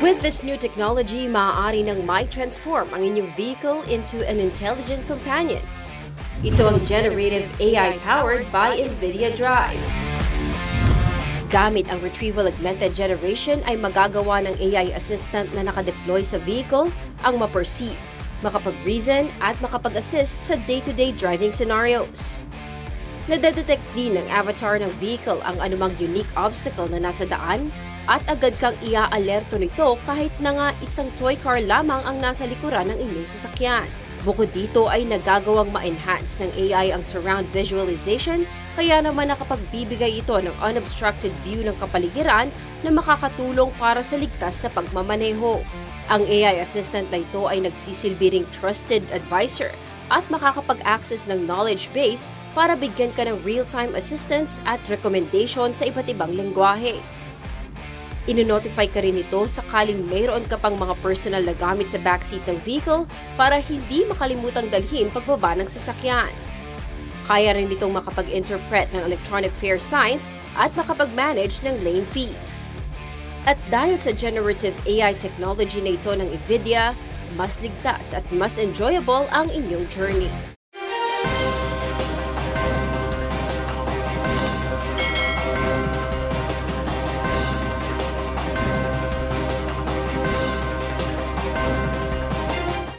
With this new technology, maaari nang transform ang inyong vehicle into an intelligent companion. Ito ang generative AI powered by NVIDIA Drive. Gamit ang Retrieval Augmented Generation ay magagawa ng AI assistant na nakadeploy sa vehicle ang ma-perceive, makapag-reason at makapag-assist sa day-to-day driving scenarios. Nadedetect din ng avatar ng vehicle ang anumang unique obstacle na nasa daan at agad kang ia-alerto nito kahit na nga isang toy car lamang ang nasa likuran ng inyong sasakyan. Bukod dito ay nagagawang ma-enhance ng AI ang surround visualization, kaya naman nakapagbibigay ito ng unobstructed view ng kapaligiran na makakatulong para sa ligtas na pagmamaneho. Ang AI assistant na ito ay nagsisilbi ring trusted advisor at makakapag-access ng knowledge base para bigyan ka ng real-time assistance at recommendation sa iba't ibang lengguwahe. Ino-notify ka rin ito sakaling mayroon ka pang mga personal na gamit sa backseat ng vehicle para hindi makalimutang dalhin pagbaba ng sasakyan. Kaya rin itong makapag-interpret ng electronic fare signs at makapag-manage ng lane fees. At dahil sa generative AI technology na ito ng NVIDIA, mas ligtas at mas enjoyable ang inyong journey.